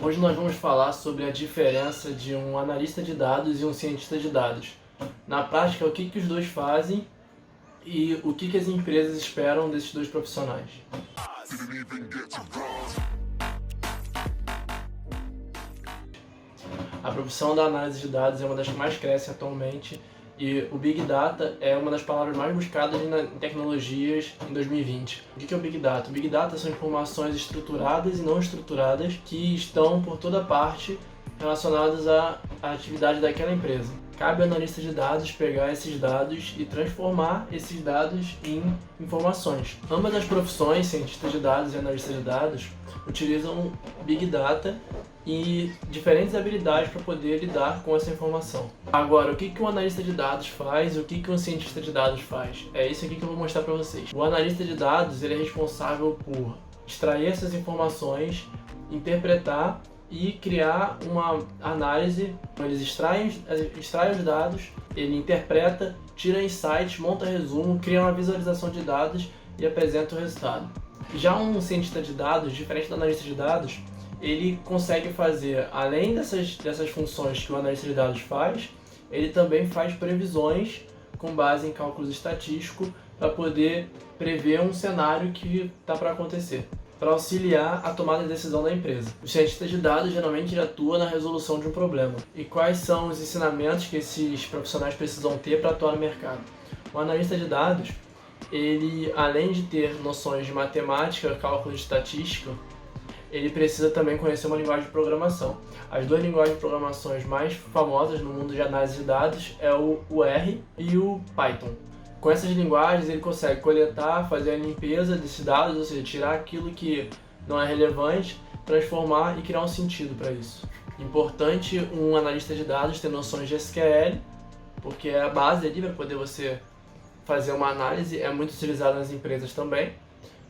Hoje nós vamos falar sobre a diferença de um analista de dados e um cientista de dados. Na prática, o que os dois fazem e o que as empresas esperam desses dois profissionais. A profissão da análise de dados é uma das que mais cresce atualmente e o Big Data é uma das palavras mais buscadas em tecnologias em 2020. O que é o Big Data? O Big Data são informações estruturadas e não estruturadas que estão por toda parte relacionadas à atividade daquela empresa. Cabe ao analista de dados pegar esses dados e transformar esses dados em informações. Ambas as profissões, cientista de dados e analista de dados, utilizam Big Data e diferentes habilidades para poder lidar com essa informação. Agora, o que um analista de dados faz e o que um cientista de dados faz? É isso aqui que eu vou mostrar para vocês. O analista de dados ele é responsável por extrair essas informações, interpretar e criar uma análise. Eles extraem os dados, ele interpreta, tira insights, monta resumo, cria uma visualização de dados e apresenta o resultado. Já um cientista de dados, diferente do analista de dados, ele consegue fazer, além dessas funções que o analista de dados faz, ele também faz previsões com base em cálculos estatísticos para poder prever um cenário que está para acontecer, para auxiliar a tomada de decisão da empresa. O cientista de dados geralmente atua na resolução de um problema. E quais são os ensinamentos que esses profissionais precisam ter para atuar no mercado? O analista de dados, ele, além de ter noções de matemática, cálculo de estatística, ele precisa também conhecer uma linguagem de programação. As duas linguagens de programação mais famosas no mundo de análise de dados é o R e o Python. Com essas linguagens ele consegue coletar, fazer a limpeza desses dados, ou seja, tirar aquilo que não é relevante, transformar e criar um sentido para isso. Importante um analista de dados ter noções de SQL, porque é a base ali para poder você fazer uma análise, é muito utilizado nas empresas também.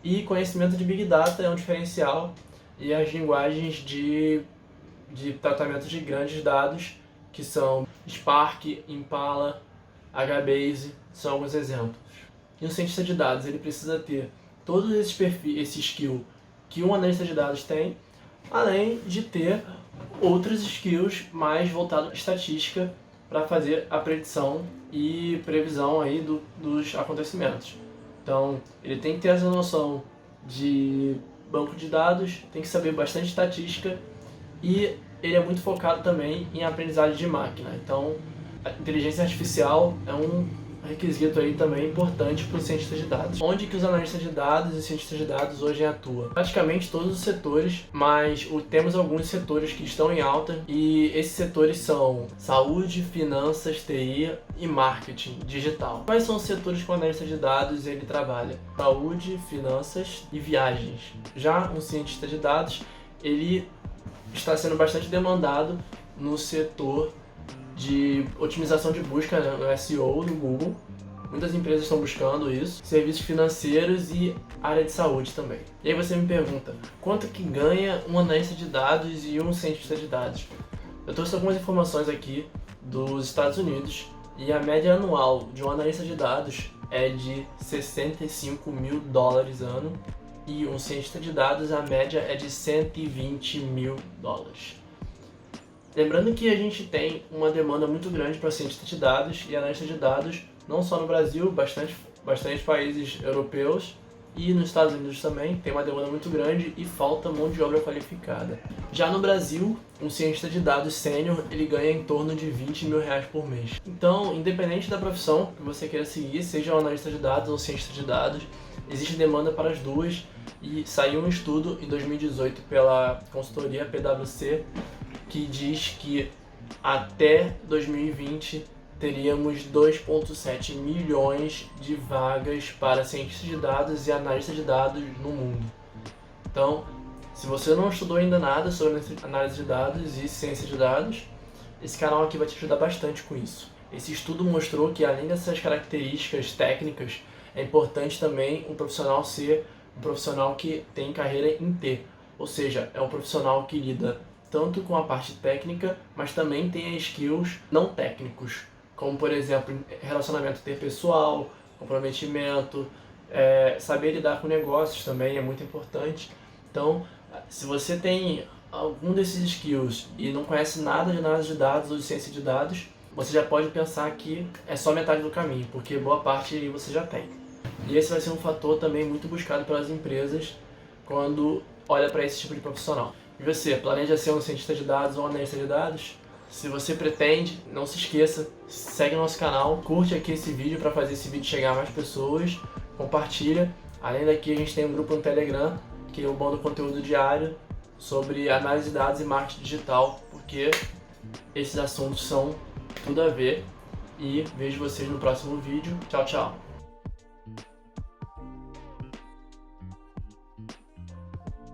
E conhecimento de Big Data é um diferencial, e as linguagens de tratamento de grandes dados, que são Spark, Impala, HBase, são alguns exemplos. E um cientista de dados ele precisa ter todos esses perfis, esse skill que um analista de dados tem, além de ter outros skills mais voltados à estatística para fazer a predição e previsão aí dos acontecimentos. Então, ele tem que ter essa noção de banco de dados, tem que saber bastante estatística e ele é muito focado também em aprendizagem de máquina. Então, a inteligência artificial é um requisito aí também importante para o cientista de dados. Onde que os analistas de dados e cientistas de dados hoje atuam? Praticamente todos os setores, mas temos alguns setores que estão em alta e esses setores são saúde, finanças, TI e marketing digital. Quais são os setores que o analista de dados ele trabalha? Saúde, finanças e viagens. Já um cientista de dados, ele está sendo bastante demandado no setor de otimização de busca, né, no SEO, no Google. Muitas empresas estão buscando isso, serviços financeiros e área de saúde também. E aí você me pergunta, quanto que ganha um analista de dados e um cientista de dados? Eu trouxe algumas informações aqui dos Estados Unidos e a média anual de um analista de dados é de $65 mil ano e um cientista de dados a média é de $120 mil. Lembrando que a gente tem uma demanda muito grande para cientista de dados e analista de dados, não só no Brasil, bastante países europeus e nos Estados Unidos também, tem uma demanda muito grande e falta mão de obra qualificada. Já no Brasil, um cientista de dados sênior, ele ganha em torno de R$20 mil por mês. Então, independente da profissão que você queira seguir, seja um analista de dados ou cientista de dados, existe demanda para as duas e saiu um estudo em 2018 pela consultoria PwC que diz que até 2020 teríamos 2,7 milhões de vagas para cientistas de dados e analistas de dados no mundo. Então, se você não estudou ainda nada sobre análise de dados e ciência de dados, esse canal aqui vai te ajudar bastante com isso. Esse estudo mostrou que além dessas características técnicas, é importante também um profissional ser um profissional que tem carreira em T, ou seja, é um profissional que lida tanto com a parte técnica, mas também tem skills não técnicos, como por exemplo, relacionamento interpessoal, comprometimento, saber lidar com negócios também é muito importante. Então, se você tem algum desses skills e não conhece nada de análise de dados ou de ciência de dados, você já pode pensar que é só metade do caminho, porque boa parte aí você já tem. E esse vai ser um fator também muito buscado pelas empresas quando olha para esse tipo de profissional. E você, planeja ser um cientista de dados ou um analista de dados? Se você pretende, não se esqueça, segue nosso canal, curte aqui esse vídeo para fazer esse vídeo chegar a mais pessoas, compartilha. Além daqui a gente tem um grupo no Telegram, que eu mando conteúdo diário sobre análise de dados e marketing digital, porque esses assuntos são tudo a ver. E vejo vocês no próximo vídeo. Tchau, tchau!